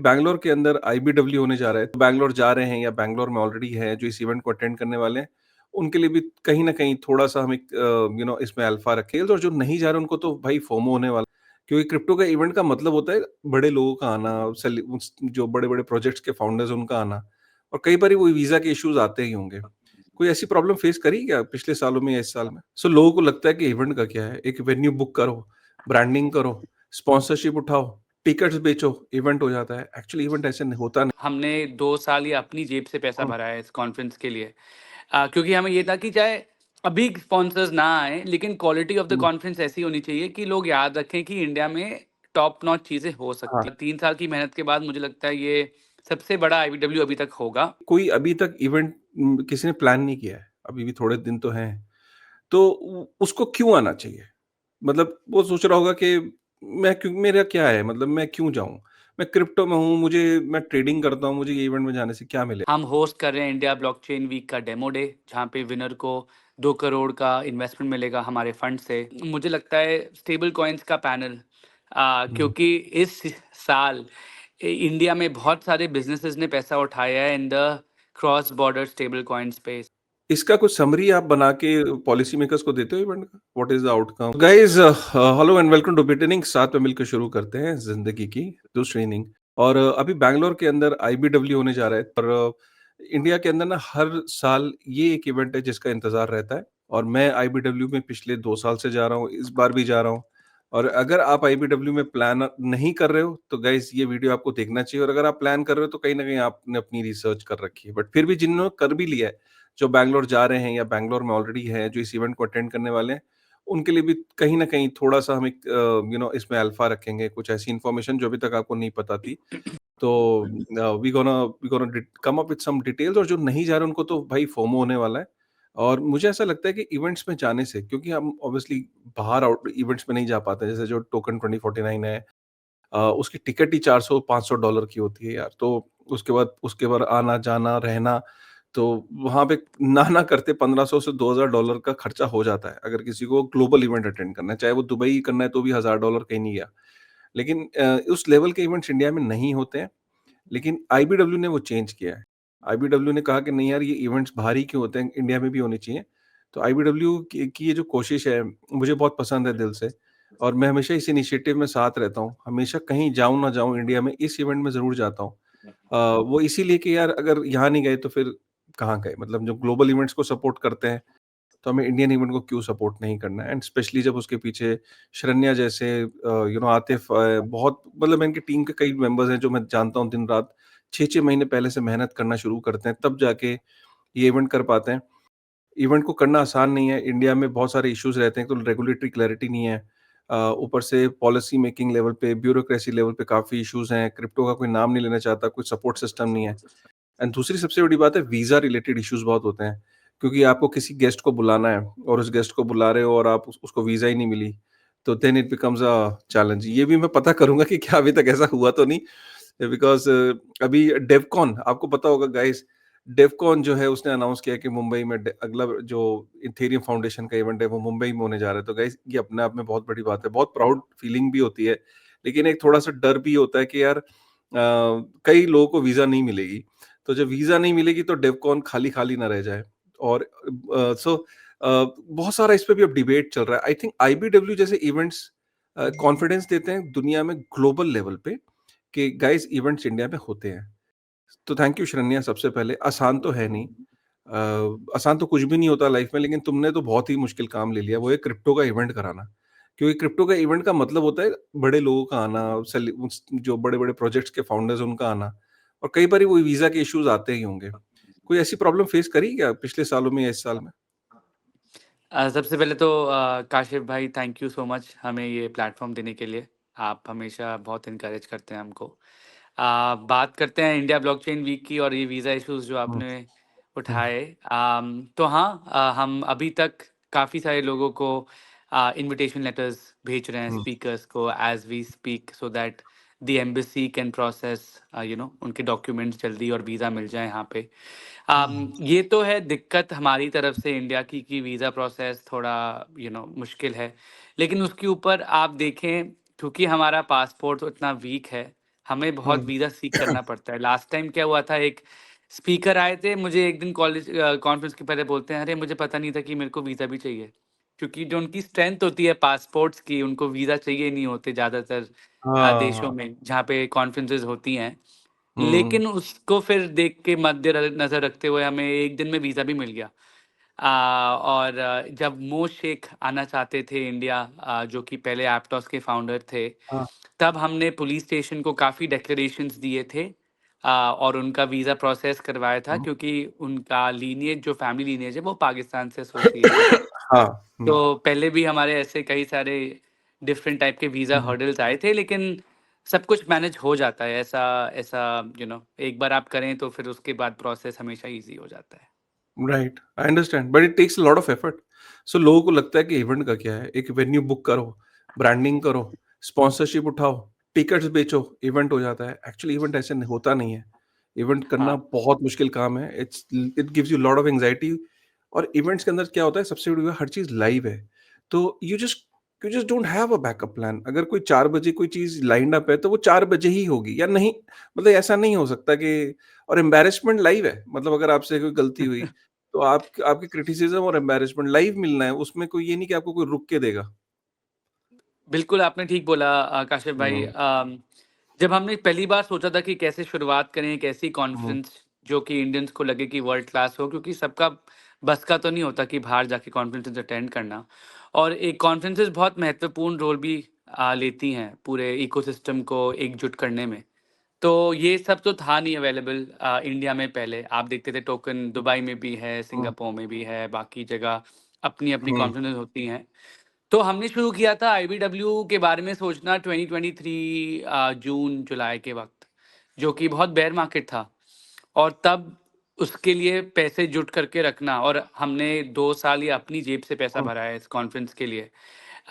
बैंगलोर के अंदर आईबीडब्ल्यू होने जा रहा है, तो बैंगलोर जा रहे हैं या बैंगलोर में ऑलरेडी हैं, जो इस इवेंट को अटेंड करने वाले हैं, उनके लिए भी कहीं न कहीं थोड़ा-सा हम एक इसमें अल्फा रखें और जो नहीं जा रहे उनको तो भाई फोमो होने वाला है। क्योंकि क्रिप्टो का इवेंट का मतलब होता है बड़े लोगों का आना, जो बड़े-बड़े प्रोजेक्ट्स के फाउंडर्स हैं उनका आना और कई बारी वो वीज़ा के इश्यूज़ आते ही होंगे। कोई ऐसी प्रॉब्लम फेस करी क्या पिछले सालों में या इस साल में? सो लोगों को लगता है कि इवेंट का क्या है, एक वेन्यू बुक करो, ब्रांडिंग करो, स्पॉन्सरशिप उठाओ, टिकट्स बेचो, इवेंट हो जाता है। एक्चुअली इवेंट ऐसे नहीं होता नहीं। हमने 2 साल या अपनी जेब से पैसा हुँ, भरा है इस कॉन्फ्रेंस के लिए। क्योंकि हमें ये था कि चाहे अभी स्पॉन्सर्स ना आएँ, लेकिन quality of the hmm, conference ऐसी होनी चाहिए कि लोग याद रखें कि इंडिया में टॉप नॉच चीज़ें हो हाँ। सकती हैं। 3 साल की मेहनत के बाद मुझे लगता है ये सबसे बड़ा आईबीडब्ल्यू अभी तक होगा। कोई अभी तक इवेंट किसी ने प्लान नहीं किया है, अभी भी थोड़े दिन तो हैं। तो उ उसको क्यों आना चाहिए? मतलब वो सोच रहा होगा कि मैं क्यों मेरा क्या है मतलब मैं क्यों जाऊँ? मैं क्रिप्टो में हूँ, मैं ट्रेडिंग करता हूँ, मुझे ये इवेंट में जाने से क्या मिलेगा? हम होस्ट कर रहे हैं इंडिया ब्लॉकचेन वीक का डेमो डे, जहाँ पे विनर को 2 करोड़ का इन्वेस्टमेंट मिलेगा हमारे फंड से। मुझे लगता है स्टेबल कॉइन्स का पैनल, हुँ। क्योंकि इस साल इंडिया में बहुत सारे बिजनेसेस ने पैसा उठाया है in the cross border stable coin space. इसका कुछ समरी आप बना के पॉलिसी मेकर्स को देते हो इवेंट का? What is the outcome? Guys hello and welcome two bit innings साथ में मिलकर शुरू करते हैं ज़िंदगी की दूसरी इनिंग और अभी बैंगलोर के अंदर आईबीडब्ल्यू होने जा रहा है पर इंडिया के अंदर ना हर साल ये एक इवेंट है जिसका इंतज़ार रहता है और मैं आईबीडब्ल्यू में पिछले 2 साल से जा रहा हूँ, इस बार भी जा रहा हूँ और अगर आप आईबीडब्ल्यू में प्लान नहीं कर रहे हो, तो गाइज़ ये वीडियो आपको देखना चाहिए और अगर आप प्लान कर रहे हो, तो कहीं न कहीं आपने अपनी रिसर्च कर रखी है। बट फिर भी जिन्होंने कर भी लिया है जो बैंगलोर जा रहे हैं या बैंगलोर में ऑलरेडी हैं, जो इस इवेंट को अटेंड करने वाले हैं, उनके लिए भी कहीं न कहीं थोड़ा-सा हम एक इसमें अल्फा रखेंगे, कुछ ऐसी इन्फॉर्मेशन जो अभी तक आपको नहीं पता थी। तो we gonna did come up with some details और जो नहीं जा रहे उनको तो भाई फोमो होने वाला है। और मुझे ऐसा लगता है कि इवेंट्स में जाने से क्योंकि हम ऑब्वियसली बाहर आउट इवेंट्स में नहीं जा पाते, जैसे जो टोकन 2049 है उसकी टिकट ही $400-500 की होती है यार। तो उसके बाद आना-जाना, रहना तो वहाँ पे ना करते 1500 से $2000 का खर्चा हो जाता है, अगर किसी को ग्लोबल इवेंट अटेंड करना है, चाहे वो दुबई करना है तो भी $1000 कहीं नहीं गया। लेकिन उस लेवल के इवेंट्स इंडिया में नहीं होते हैं, लेकिन आईबीडब्ल्यू ने वो चेंज किया है। आईबीडब्ल्यू ने कहा कि नहीं यार ये इवेंट्स बाहर ही क्यों होते हैं, इंडिया में भी होने चाहिए। तो आईबीडब्ल्यू की ये जो कोशिश है, मुझे बहुत पसंद है दिल से और मैं हमेशा इस इनिशिएटिव में साथ रहता हूँ। हमेशा कहीं जाऊँ ना जाऊँ इंडिया में इस इवेंट में ज़रूर जाता हूँ। वो इसीलिए कि यार अगर यहाँ नहीं गए तो फिर कहाँ गए? मतलब जो ग्लोबल इवेंट्स को सपोर्ट करते हैं, तो हमें इंडियन इवेंट को क्यों सपोर्ट नहीं करना है? एंड स्पेशली जब उसके पीछे शरण्या जैसे आतिफ बहुत मतलब मैं इनकी टीम के कई मेंबर्स हैं जो मैं जानता हूँ दिन-रात 6-6 महीने पहले से मेहनत करना शुरू करते हैं, तब जाके ये इवेंट कर पाते हैं। इवेंट को करना आसान नहीं है, इंडिया में बहुत सारे इश्यूज़ रहते हैं, तो रेगुलेटरी क्लैरिटी नहीं है। ऊपर से पॉलिसी मेकिंग लेवल पे, ब्यूरोक्रेसी लेवल पे काफ़ी इश्यूज़ हैं, क्रिप्टो का कोई नाम नहीं लेना चाहता, कोई सपोर्ट सिस्टम नहीं है। एंड दूसरी सबसे बड़ी बात है वीज़ा रिलेटेड इश्यूज़ बहुत होते हैं, क्योंकि आपको किसी गेस्ट को बुलाना है और उस गेस्ट को बुला रहे हो और आप उसको वीज़ा ही नहीं मिली, तो then it becomes a challenge. ये भी मैं पता करूँगा कि क्या अभी तक ऐसा हुआ तो नहीं बिकॉज़ अभी डेवकॉन आपको पता होगा गाइस, डेवकॉन जो है उसने अनाउंस किया कि मुंबई में अगला जो इथेरियम फाउंडेशन का इवेंट है वो मुंबई में होने जा रहा है। तो गाइस ये अपने आप में बहुत बड़ी बात है, बहुत प्राउड फीलिंग भी होती है, लेकिन एक थोड़ा-सा डर भी होता है कि यार कई लोगों को वीज़ा नहीं मिलेगी। तो जब वीज़ा नहीं मिलेगी तो डेवकॉन खाली-खाली ना रह जाए और बहुत सारा इस पे भी अब डिबेट चल रहा है। आई थिंक आईबीडब्ल्यू जैसे इवेंट्स कॉन्फिडेंस देते हैं दुनिया में ग्लोबल लेवल पे कि गाइस इवेंट्स इंडिया में होते हैं। तो थैंक यू शरण्या सबसे पहले। आसान तो है नहीं आसान तो कुछ भी नहीं होता लाइफ में, लेकिन तुमने तो बहुत ही मुश्किल काम ले लिया, वो है क्रिप्टो का इवेंट कराना। क्योंकि क्रिप्टो का इवेंट का मतलब होता है बड़े लोगों का आना, जो बड़े-बड़े प्रोजेक्ट्स के फाउंडर्स हैं उनका आना और कई बारी वो वीज़ा के इश्यूज़ आते ही होंगे। कोई ऐसी प्रॉब्लम फेस करी क्या पिछले सालों में या इस साल में? सबसे पहले तो काशिफ़ भाई, थैंक यू सो मच हमें ये प्लेटफ़ॉर्म देने के लिए। आप हमेशा बहुत एनकरेज करते हैं हमको। बात करते हैं इंडिया ब्लॉकचेन वीक की और ये वीज़ा इश्यूज़ जो हुँ, आपने हुँ, उठाए। तो हाँ, हम अभी तक काफ़ी सारे लोगों को इन्विटेशन लेटर्स भेज रहे हैं हुँ, स्पीकर्स को as we speak, so that the embassy can process उनके डॉक्यूमेंट्स जल्दी और वीज़ा मिल जाए यहाँ पे। ये तो है दिक्कत हमारी तरफ से इंडिया की कि वीज़ा प्रोसेस थोड़ा मुश्किल है। लेकिन उसके ऊपर आप देखें, क्योंकि हमारा पासपोर्ट उतना वीक है, हमें बहुत हुँ। वीज़ा सीक करना पड़ता है। लास्ट टाइम क्या हुआ था, एक स्पीकर आए थे, मुझे एक दिन कॉलेज कॉन्फ्रेंस के पहले बोलते हैं, "अरे! मुझे पता नहीं था कि मेरे को वीज़ा भी चाहिए।" क्योंकि जो उनकी स्ट्रेंथ होती है पासपोर्ट्स की, उनको वीज़ा चाहिए नहीं होते ज़्यादातर देशों हाँ। में, जहाँ पे कॉन्फ्रेंसेज़ होती हैं। हुँ, लेकिन उसको फिर देख के नज़र रखते हुए हमें 1 दिन में वीज़ा भी मिल गया। और जब मो शेख आना चाहते थे इंडिया, जो कि पहले एप्टॉस के फाउंडर थे, हाँ। तब हमने पुलिस स्टेशन को काफ़ी डिक्लेरेशंस दिए थे, और उनका वीज़ा प्रोसेस करवाया था, हुँ। क्योंकि उनका लीनिएज, जो फैमिली लीनिएज है, वो पाकिस्तान से एसोसिएटेड है। हाँ। हुँ, तो पहले भी हमारे ऐसे कई सारे डिफरेंट टाइप के वीज़ा हुँ। हर्डल्स आए थे, लेकिन सब कुछ मैनेज हो जाता है। ऐसा ऐसा एक बार आप करें तो फिर उसके बाद प्रोसेस हमेशा ईज़ी हो जाता है। Right, I understand but it takes a lot of effort. So लोगों को लगता है कि इवेंट का क्या है? एक वेन्यू बुक करो, ब्रांडिंग करो, स्पॉन्सरशिप उठाओ, टिकट्स बेचो, इवेंट हो जाता है। एक्चुअली इवेंट ऐसे होता नहीं है। इवेंट करना हाँ, बहुत मुश्किल काम है। It gives you lot of anxiety और इवेंट्स के अंदर क्या होता है सबसे बड़ी बात हर चीज़ लाइव है। तो you just don't have a backup plan. अगर कोई 4 बजे कोई चीज़ लाइन्ड अप है तो वो 4 बजे ही होगी या नहीं मतलब ऐसा नहीं हो सकता कि और एम्बैरेसमेंट लाइव है। मतलब अगर आपसे कोई गलती हुई तो आप आपकी क्रिटिसिज़्म और एम्बैरेसमेंट लाइव मिलना है, उसमें कोई ये नहीं कि आपको कोई रुक के देगा। बिल्कुल आपने ठीक बोला काशिफ़ भाई। हुँ, जब हमने पहली बार सोचा था कि कैसे शुरुआत करें एक ऐसी हुँ, कॉन्फ्रेंस जो कि इंडियंस को लगे कि वर्ल्ड क्लास हो, क्योंकि सबका बस का तो नहीं होता कि बाहर जाके कॉन्फ्रेंसेस अटेंड करना। और एक कॉन्फ्रेंसेस बहुत महत्वपूर्ण रोल भी लेती हैं पूरे इकोसिस्टम को एकजुट करने में। तो ये सब तो था नहीं अवेलेबल इंडिया में पहले। आप देखते थे टोकन दुबई में भी है, हुँ, सिंगापुर में भी है, बाकी जगह अपनी-अपनी हुँ, कॉन्फ्रेंसेस होती हैं। तो हमने शुरू किया था आईबीडब्ल्यू के बारे में सोचना 2023 जून-जुलाई के वक़्त, जो कि बहुत बेयर मार्केट था। और तब उसके लिए पैसे जुट करके रखना, और हमने 2 साल या अपनी जेब से पैसा हुँ, भरा है इस कॉन्फ्रेंस के लिए।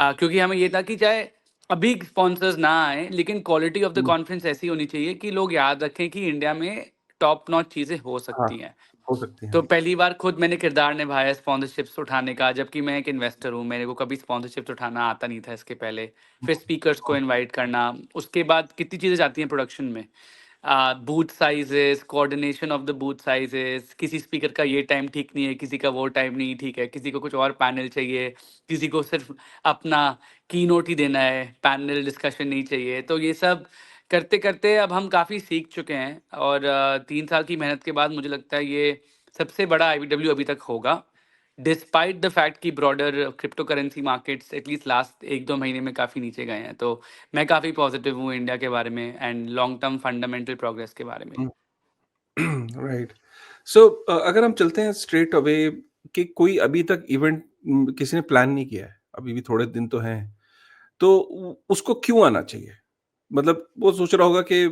क्योंकि हमें ये था कि चाहे अभी स्पॉन्सर्स ना आएँ, लेकिन quality of the hmm. Conference ऐसी होनी चाहिए कि लोग याद रखें कि इंडिया में टॉप नॉच चीज़ें हो हाँ, सकती हैं। हो सकती तो हैं। पहली बार खुद मैंने किरदार निभाया स्पॉन्सरशिप्स उठाने का, जबकि मैं एक इन्वेस्टर हूँ, मेरे को कभी स्पॉन्सरशिप्स उठाना आता नहीं था इसके पहले। हुँ, फिर स्पीकर्स को हुँ, इनवाइट करना, उसके बाद कितनी चीज़ें जाती हैं प्रोडक्शन में। Booth sizes, coordination of the booth sizes, किसी स्पीकर का ये टाइम ठीक नहीं है, किसी का वो टाइम नहीं ठीक है, किसी को कुछ और पैनल चाहिए, किसी को सिर्फ़ अपना कीनोट ही देना है, पैनल डिस्कशन नहीं चाहिए। तो ये सब करते-करते अब हम काफ़ी सीख चुके हैं, और 3 साल की मेहनत के बाद मुझे लगता है ये सबसे बड़ा आईबीडब्ल्यू अभी तक होगा। डिस्पाइट द फैक्ट कि broader crypto currency markets at least last 1-2 महीने में काफ़ी नीचे गए हैं। तो मैं काफ़ी पॉज़िटिव हूँ इंडिया के बारे में and long term fundamental progress के बारे में। हुँ। राइट। सो अगर हम चलते हैं स्ट्रेट अवे कि कोई अभी तक इवेंट किसी ने प्लान नहीं किया है, अभी भी थोड़े दिन तो हैं, तो उ उसको क्यों आना चाहिए? मतलब वो सोच रहा होगा कि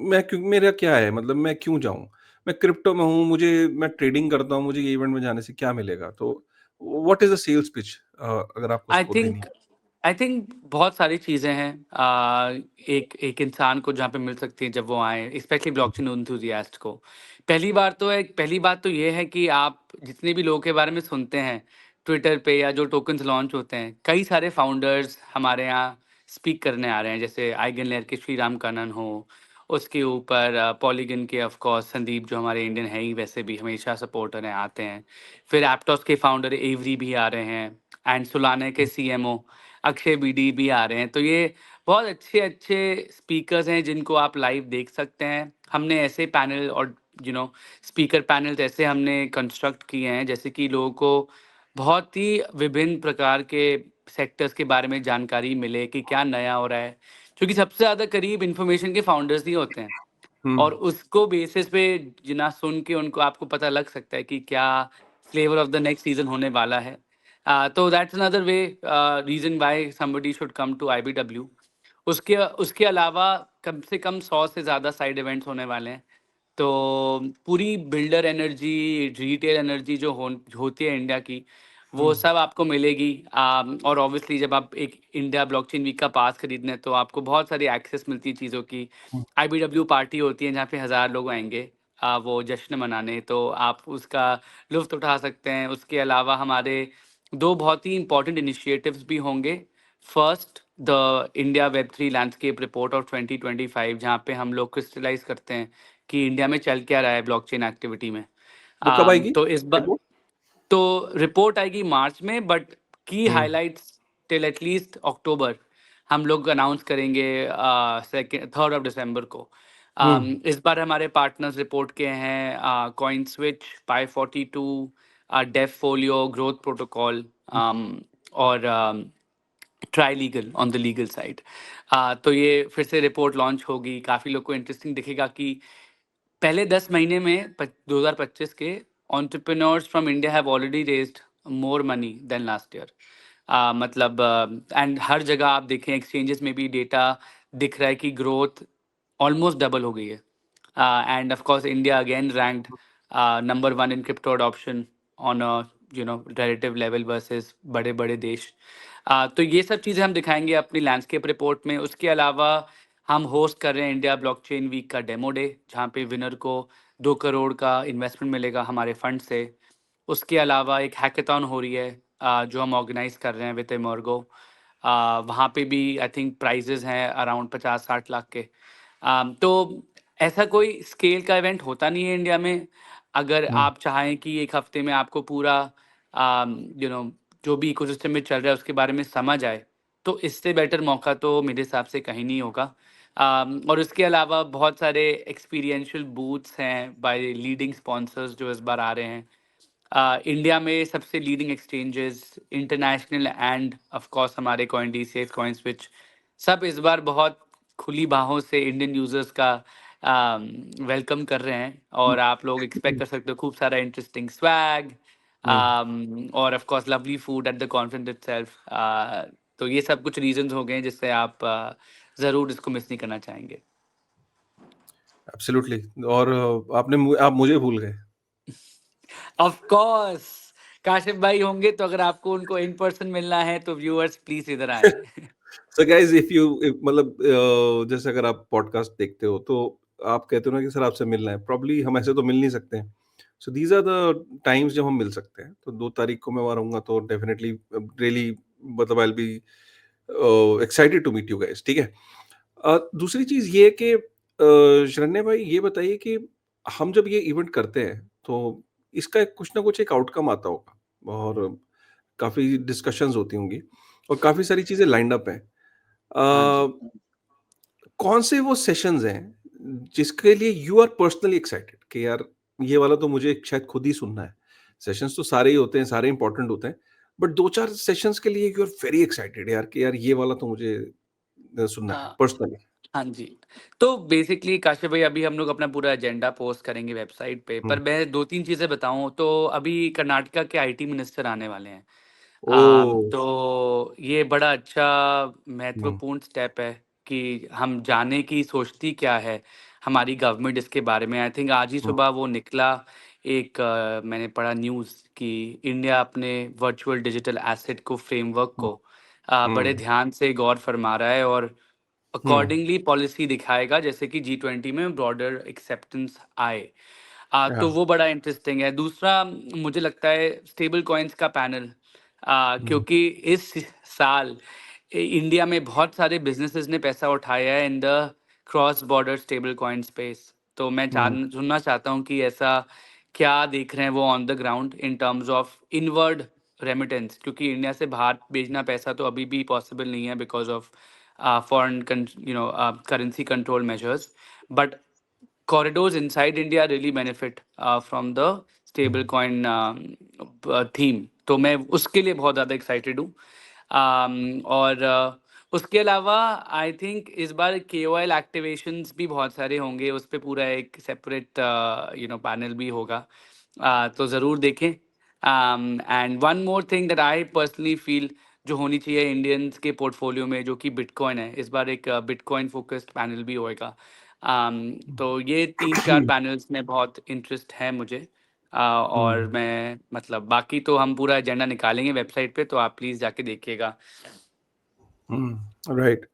मैं क्यों मेरा क्या है मतलब मैं क्यों जाऊँ? मैं क्रिप्टो में हूँ, मैं ट्रेडिंग करता हूँ, मुझे ये इवेंट में जाने से क्या मिलेगा? तो what is the sales pitch अगर आपको आई उसको देनी थिंक है? आई थिंक बहुत सारी चीज़ें हैं एक एक इंसान को जहाँ पे मिल सकती हैं जब वो आए, स्पेशली ब्लॉकचेन एंथुसियास्ट को। पहली बात तो ये है कि आप जितने भी लोगों के बारे में सुनते हैं ट्विटर पे या जो टोकन्स लॉन्च होते हैं, कई सारे फाउंडर्स हमारे यहाँ स्पीक करने आ रहे हैं, जैसे आइगन लेयर के श्रीराम कनन हो, उसके ऊपर पॉलीगन के ऑफ कोर्स संदीप, जो हमारे इंडियन हैं ही वैसे भी, हमेशा सपोर्टर हैं, आते हैं। फिर एप्टॉस के फाउंडर एवरी भी आ रहे हैं, एंड सुलाना के सीएमओ अक्षय बीडी भी आ रहे हैं। तो ये बहुत अच्छे-अच्छे स्पीकर्स हैं जिनको आप लाइव देख सकते हैं। हमने ऐसे पैनल और स्पीकर पैनल्स ऐसे हमने कंस्ट्रक्ट किए हैं, जैसे कि लोगों को बहुत ही विभिन्न प्रकार के सेक्टर्स के बारे में जानकारी मिले कि क्या नया हो रहा है। क्योंकि सबसे ज़्यादा करीब इन्फॉर्मेशन के फाउंडर्स ही होते हैं। हुँ, और उसको बेसिस पे जिना सुन के उनको आपको पता लग सकता है कि क्या flavour of the next season होने वाला है। तो that's another way reason why somebody should come to IBW. उसके उसके अलावा कम से कम 100 से ज़्यादा साइड इवेंट्स होने वाले हैं। तो पूरी बिल्डर एनर्जी, रिटेल एनर्जी जो होती है इंडिया की, हुँ, वो सब आपको मिलेगी। और ऑब्वियसली जब आप एक इंडिया ब्लॉकचेन वीक का पास खरीदने हैं, तो आपको बहुत सारी एक्सेस मिलती है चीज़ों की। हुँ, आईबीडब्ल्यू पार्टी होती है जहाँ पे 1000 लोग आएँगे वो जश्न मनाने, तो आप उसका लुत्फ़ उठा सकते हैं। उसके अलावा हमारे 2 बहुत ही इम्पोर्टेंट इनिशिएटिव्स भी होंगे। First, the India web 3 landscape report of 2025, जहाँ पे हम लोग क्रिस्टलाइज करते हैं कि इंडिया में चल क्या रहा है ब्लॉकचेन एक्टिविटी में। वो कब आएगी तो इस बार रिपोर्ट? तो रिपोर्ट आएगी मार्च में, बट की हम्म। हाइलाइट्स टिल एटलीस्ट अक्टूबर हम लोग अनाउंस करेंगे, सेकेंड 3 दिसंबर को। हम्म। इस बार हमारे पार्टनर्स रिपोर्ट के हैं कॉइन स्विच, पाई 42, डेफ फोलियो, ग्रोथ प्रोटोकॉल, और try legal on the legal side. तो ये फिर से रिपोर्ट लॉन्च होगी। काफ़ी लोग को इंटरेस्टिंग दिखेगा कि पहले 10 महीने में 2025 के entrepreneurs from India have already raised more money than last year. मतलब एंड हर जगह आप देखें एक्सचेंजेस में भी डेटा दिख रहा है कि ग्रोथ ऑलमोस्ट डबल हो गई है। And of course, India again ranked number one in crypto adoption on a relative level versus बड़े बड़े देश। तो ये सब चीज़ें हम दिखाएंगे अपनी लैंडस्केप रिपोर्ट में। उसके अलावा हम होस्ट कर रहे हैं इंडिया ब्लॉकचेन वीक का डेमो डे, जहाँ पे विनर को 2 करोड़ का इन्वेस्टमेंट मिलेगा हमारे फंड से। उसके अलावा एक हैकेथॉन हो रही है, जो हम ऑर्गेनाइज कर रहे हैं विद एमर्गो। वहाँ पे भी आई थिंक प्राइजेज हैं अराउंड 50-60 लाख के। तो ऐसा कोई स्केल का इवेंट होता नहीं है इंडिया में। अगर हम्म। आप चाहें कि एक हफ्ते में आपको पूरा जो भी इकोसिस्टम में चल रहा है उसके बारे में समझ आए, तो इससे बेटर मौका तो मेरे हिसाब से कहीं नहीं होगा। और इसके अलावा बहुत सारे एक्सपीरियंशियल बूथ्स हैं बाय लीडिंग स्पॉन्सर्स जो इस बार आ रहे हैं। इंडिया में सबसे leading exchanges international end of course हमारे कॉइनडीसीएक्स, कॉइनस्विच, सब इस बार बहुत खुली बाहों से इंडियन यूजर्स का वेलकम कर रहे हैं। और आप लोग एक्सपेक्ट कर सकते हो खूब सारा इंटरेस्टिंग स्वैग, हम्म। और of course lovely food at the conference itself. तो ये सब कुछ रीजंस हो गए हैं जिससे आप ज़रूर इसको मिस नहीं करना चाहेंगे। एब्सोल्युटली। और आप मुझे भूल गए। ऑफ कोर्स काशिफ भाई होंगे, तो अगर आपको उनको इन पर्सन मिलना है तो व्यूअर्स प्लीज इधर आए। सो गाइस, इफ यू मतलब जैसे अगर आप पॉडकास्ट देखते हो तो आप कहते हो ना कि सर आपसे मिलना है, प्रॉब्ली हम ऐसे तो मिल नहीं सकते हैं। So these are the times जब हम मिल सकते हैं। तो 2 तारीख को मैं वहाँ रहूंगा, तो डेफिनेटली रियली मतलब I will be excited to meet you guys, ठीक है। दूसरी चीज ये है कि शरण्य भाई ये बताइए कि हम जब ये इवेंट करते हैं तो इसका कुछ ना कुछ एक आउटकम आता होगा, और काफी डिस्कशंस होती होंगी, और काफी सारी चीजें लाइंड अप हैं। हाँ जी। कौन से वो सेशंस हैं जिसके लिए यू आर पर्सनली एक्साइटेड कि यार ये वाला तो मुझे शायद खुद ही सुनना है? सेशंस तो सारे ही होते हैं, सारे इंपॉर्टेंट होते हैं, बट 2-4 सेशंस के लिए यू आर वेरी एक्साइटेड यार कि यार ये वाला तो मुझे सुनना है अ, पर्सनली। हाँ जी। तो बेसिकली काशिफ भाई अभी हम लोग अपना पूरा एजेंडा पोस्ट करेंगे वेबसाइट पे, पर हम्म। मैं 2-3 चीज़ें बताऊं तो अभी कर्नाटका के आईटी मिनिस्टर आने वाले हैं। ओ। तो ये बड़ा अच्छा हम्म। महत्वपूर्ण स्टेप है कि हम जाने की सोचती क्या है हमारी गवर्नमेंट इसके बारे में। आई थिंक आज ही हम्म। सुबह वो निकला एक, मैंने पढ़ा न्यूज़ कि इंडिया अपने वर्चुअल डिजिटल एसेट को फ्रेमवर्क हम्म। को बड़े ध्यान से गौर फरमा रहा है और हम्म। अकॉर्डिंगली पॉलिसी दिखाएगा, जैसे कि G20 में ब्रॉडर एक्सेप्टेंस आए। तो हाँ। वो बड़ा इंटरेस्टिंग है। दूसरा मुझे लगता है स्टेबल कॉइन्स का पैनल, हम्म। क्योंकि इस साल इंडिया में बहुत सारे बिजनेसेस ने पैसा उठाया है in the cross border stable coin space. तो मैं हम्म। सुनना चाहता हूँ कि ऐसा क्या देख रहे हैं वो on the ground in terms of inward remittance, क्योंकि इंडिया से बाहर भेजना पैसा तो अभी भी पॉसिबल नहीं है because of foreign currency control measures. But corridors inside India really benefit from the stable coin theme। तो मैं उसके लिए बहुत ज़्यादा एक्साइटेड हूँ। और उसके अलावा आई थिंक इस बार KOL एक्टिवेशंस भी बहुत सारे होंगे, उस पे पूरा एक सेपरेट पैनल भी होगा। तो ज़रूर देखें। And one more thing that I personally feel जो होनी चाहिए इंडियंस के पोर्टफोलियो में, जो कि बिटकॉइन है, इस बार एक बिटकॉइन फोकस्ड पैनल भी होएगा। तो ये 3-4 पैनल्स में बहुत इंटरेस्ट है मुझे। और हम्म। मैं मतलब बाकी तो हम पूरा एजेंडा निकालेंगे वेबसाइट पे, तो आप प्लीज़ जाके देखिएगा। राइट।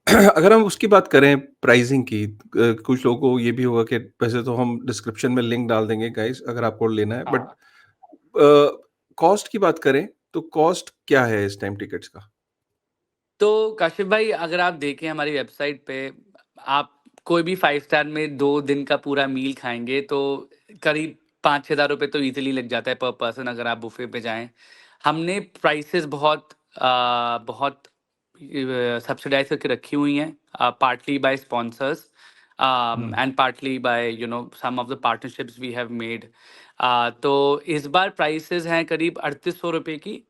अगर हम उसकी बात करें प्राइसिंग की, कुछ लोगों को ये भी होगा कि वैसे तो हम डिस्क्रिप्शन में लिंक डाल देंगे गाइस अगर आपको लेना है, बट हाँ। कॉस्ट की बात करें तो कॉस्ट क्या है इस टाइम टिकट्स का? तो काशिफ भाई, अगर आप देखें हमारी वेबसाइट पे, आप कोई भी 5 स्टार में 2 दिन का पूरा मील खाएँगे तो करीब 5-6 हज़ार रुपए तो ईज़िली लग जाता है पर पर्सन, अगर आप बुफ़े पे जाएँ। हमने प्राइसेज़ बहुत सब्सिडाइज़ करके रखी हुई हैं, पार्टली बाय स्पॉन्सर्स हुँ, and partly by some of the partnerships we have made. तो इस बार प्राइसेज़ हैं करीब ₹3800 की।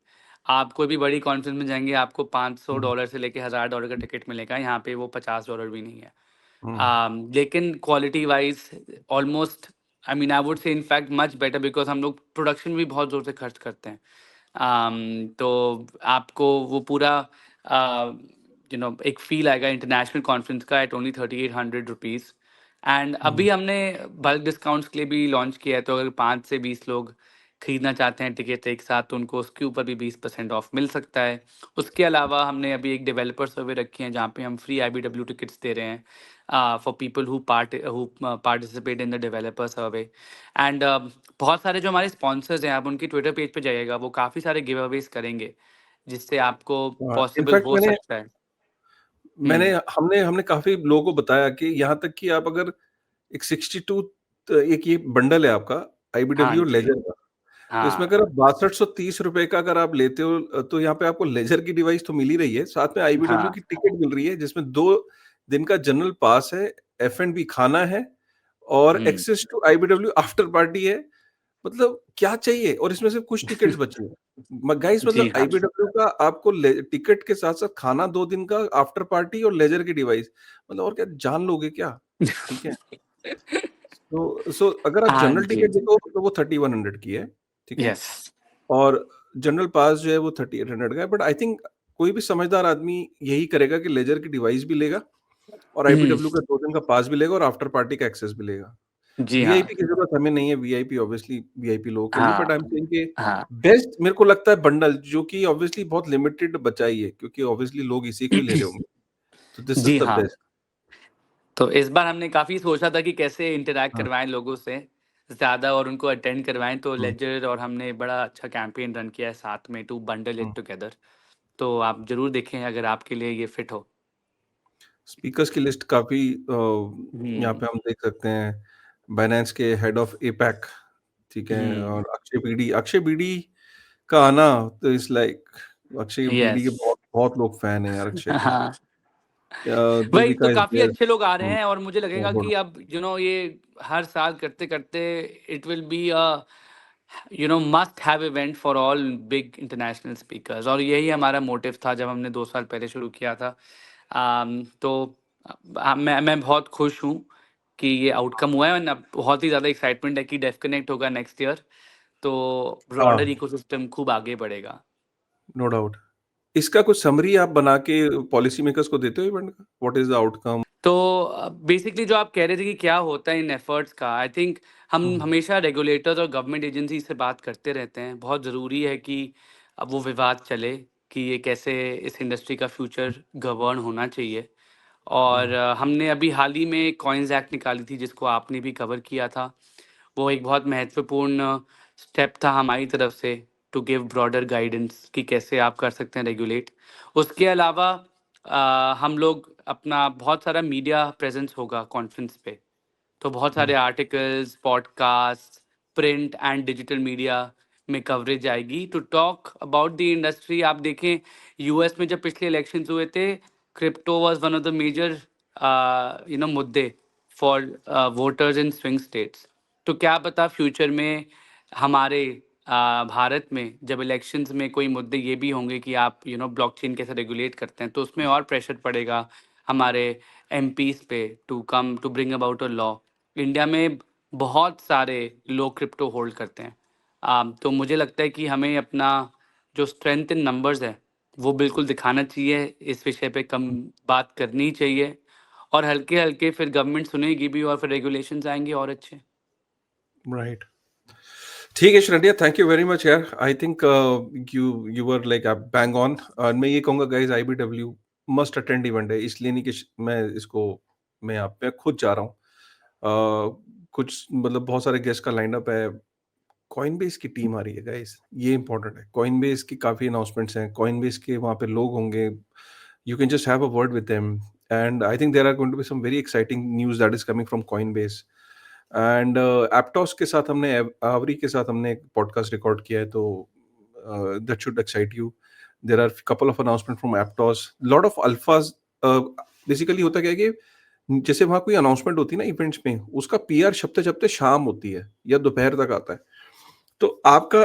आप कोई भी बड़ी कॉन्फ्रेंस में जाएँगे, आपको हुँ, $500 से लेके $1000 का टिकट मिलेगा, यहाँ पे वो $50 भी नहीं है। हुँ, लेकिन quality wise almost, I mean I would say in fact much better, because हम लोग प्रोडक्शन भी बहुत ज़ोर से खर्च करते हैं। तो आपको वो पूरा एक फ़ील आएगा इंटरनेशनल कॉन्फ्रेंस का एट ओनली ₹3800। एंड हुँ, अभी हमने बल्क डिस्काउंट्स के लिए भी लॉन्च किया है, तो अगर 5 से 20 लोग खरीदना चाहते हैं टिकट एक साथ, तो उनको उसके ऊपर भी 20% ऑफ मिल सकता है। उसके अलावा हमने अभी एक डेवलपर सर्वे रखी है, जहाँ पे हम फ्री आईबीडब्ल्यू टिकट्स दे रहे हैं for people who participate in the developer survey. And बहुत सारे जो हमारे स्पॉन्सर्स हैं, आप उनके ट्विटर पेज पे जाइएगा, वो काफ़ी सारे गिव अवेज़ करेंगे, जिससे आपको पॉसिबल इनफैक्ट हो मैंने सकता है। मैंने हुँ। हमने हमने काफ़ी लोगों को बताया कि यहाँ तक कि आप अगर एक 62 एक ये बंडल है आपका हाँ आईबीडब्ल्यू और जी। लेजर का, तो इसमें हाँ। अगर आप ₹6230 का अगर आप लेते हो तो यहाँ पे आपको लेजर की डिवाइस तो मिल ही रही है, साथ में आईबीडब्ल्यू हाँ। की टिकट मिल रही है जिसमें 2 दिन का जनरल पास है, एफ&बी खाना है और हुँ। एक्सेस टू आईबीडब्ल्यू आफ्टर पार्टी है। मतलब क्या चाहिए? और इसमें सिर्फ कुछ टिकट्स बची हैं। गाइस जी मतलब हाँ। आईबीडब्ल्यू का आपको टिकट के साथ-साथ खाना 2 दिन का, आफ्टर पार्टी और लेजर की डिवाइस, मतलब और क्या जान लोगे क्या? ठीक है? सो अगर आप हाँ जनरल जी। टिकट देखो तो वो 3100 की है, ठीक है? यस। और जनरल पास जो है वो 3800 का है, बट आई थिंक कोई भी समझदार आदमी यही करेगा कि लेजर की डिवाइस भी लेगा और हुँ। आईबीडब्ल्यू का 2 दिन का पास भी लेगा और आफ्टर पार्टी का एक्सेस भी लेगा। जी हाँ। वीआईपी की ज़रूरत हमें नहीं है, वीआईपी ऑब्वियसली वीआईपी लोगों के लिए, बट हाँ। आई एम सेइंग कि हाँ। बेस्ट मेरे को लगता है बंडल, जो कि ऑब्वियसली बहुत लिमिटेड बचा ही है, क्योंकि ऑब्वियसली लोग इसी को ही ले रहे होंगे। तो दिस इज़ जी द हाँ। बेस्ट। तो इस बार हमने काफ़ी सोचा था कि कैसे इंटरैक्ट हाँ, करवाएँ लोगों से ज़्यादा और उनको अटेंड करवाएँ, तो हुँ, लेजर और हमने बड़ा अच्छा कैंपेन रन किया है साथ में, टू बंडल हुँ। It together. तो आप ज़रूर देखें अगर आपके लिए ये फिट हो। स्पीकर्स की लिस्ट काफ़ी यहाँ हुँ। पे हम देख सकते हैं, बाइनेंस के हेड ऑफ एपैक, ठीक है? हुँ। और अक्षय बीडी का आना तो it's like Akshay BD yes. के बहुत बहुत लोग फैन हैं यार अक्षय के। हाँ। वही तो, देविका इज़ काफ़ी देयर। अच्छे लोग आ रहे हुँ, हैं और मुझे लगेगा गुड। कि अब ये हर साल करते-करते it will be must have event for all big international speakers, और यही हमारा मोटिव था जब हमने 2 साल पहले शुरू किया था। तो मैं बहुत खुश हूँ कि ये आउटकम हुआ है, और अब बहुत ही ज़्यादा एक्साइटमेंट है कि डेफ कनेक्ट होगा नेक्स्ट ईयर, तो ब्रॉडर हाँ, इकोसिस्टम खूब आगे बढ़ेगा। No doubt. इसका कुछ समरी आप बना के पॉलिसी मेकर्स को देते हो इवेंट का? What is the outcome? तो बेसिकली जो आप कह रहे थे कि क्या होता है इन एफर्ट्स का, आई थिंक हम हुँ, हमेशा रेगुलेटर्स और गवर्नमेंट एजेंसी से बात करते रहते हैं। बहुत ज़रूरी है कि अब वो विवाद चले कि ये कैसे इस इंडस्ट्री का फ्यूचर गवर्न होना चाहिए। और हुँ, हमने अभी हाल ही में कॉइन्स एक्ट निकाली थी, जिसको आपने भी कवर किया था। वो एक बहुत महत्वपूर्ण स्टेप था हमारी तरफ से, टू गिव ब्रॉडर गाइडेंस कि कैसे आप कर सकते हैं रेगुलेट। उसके अलावा हम लोग अपना बहुत सारा मीडिया प्रेजेंस होगा कॉन्फ्रेंस पे, तो बहुत हुँ, सारे articles, podcast, print and digital media में कवरेज आएगी to talk about the industry. आप देखें, यूएस में जब पिछले इलेक्शंस हुए थे, crypto was one of the major मुद्दे for voters in swing states. तो क्या पता फ्यूचर में हमारे भारत में जब इलेक्शंस में कोई मुद्दे ये भी होंगे कि आप ब्लॉकचेन कैसे रेगुलेट करते हैं, तो उसमें और प्रेशर पड़ेगा हमारे एमपीज पे to come to bring about a law. India में बहुत सारे लोग क्रिप्टो होल्ड करते हैं। तो मुझे लगता है कि हमें अपना जो स्ट्रेंथ इन नंबर्स है, वो बिल्कुल दिखाना चाहिए, इस विषय पे कम बात करनी चाहिए, और हल्के-हल्के फिर गवर्नमेंट सुनेगी भी और फिर रेगुलेशंस आएँगे और अच्छे। राइट। ठीक है श्रद्धेया, थैंक यू वेरी मच यार। I think you you were like bang on. और मैं ये कहूँगा गाइस, आईबीडब्ल्यू मस्ट अटेंड इवेंट है, इसलिए नहीं कि मैं इसको मैं आप मैं खुद जा रहा हूँ। कुछ मतलब बहुत सारे गेस्ट का लाइनअप है। कॉइनबेस की टीम आ रही है गाइस, ये इंपॉर्टेंट है। कॉइनबेस की काफ़ी अनाउंसमेंट्स हैं, कॉइनबेस के वहाँ पे लोग होंगे, You can just have a word with them. And I think there are going to be some very exciting news that is coming from Coinbase. And Aptos के साथ हमने आवरी के साथ हमने एक पॉडकास्ट रिकॉर्ड किया है, तो that should excite you. There are couple of announcement from Aptos, lot of alphas. Basically होता क्या है कि जैसे वहाँ कोई अनाउंसमेंट होती है ना इवेंट्स में, उसका पीआर छपते छपते शाम होती है या दोपहर तक आता है. तो आपका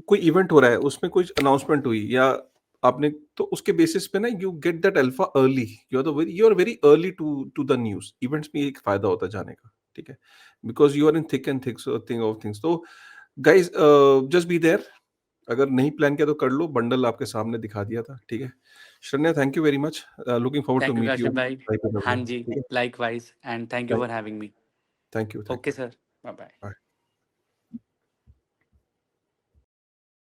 कोई इवेंट हो रहा है, उसमें कोई अनाउंसमेंट हुई या आपने, तो उसके बेसिस पे ना you get that alpha early. You are very early to the news. Events में एक फायदा होता है जाने का, ठीक है, because you are in thick and thing of things. तो गाइस, जस्ट बी देयर. अगर नहीं प्लान किया तो कर लो, बंडल आपके सामने दिखा दिया था, ठीक है. Sharanya, thank you very much. Looking forward to thank you meet you. Kashif भाई। हाँ जी, ठीक है. Likewise and thank you for having me. Thank you. Okay sir, bye bye. Bye.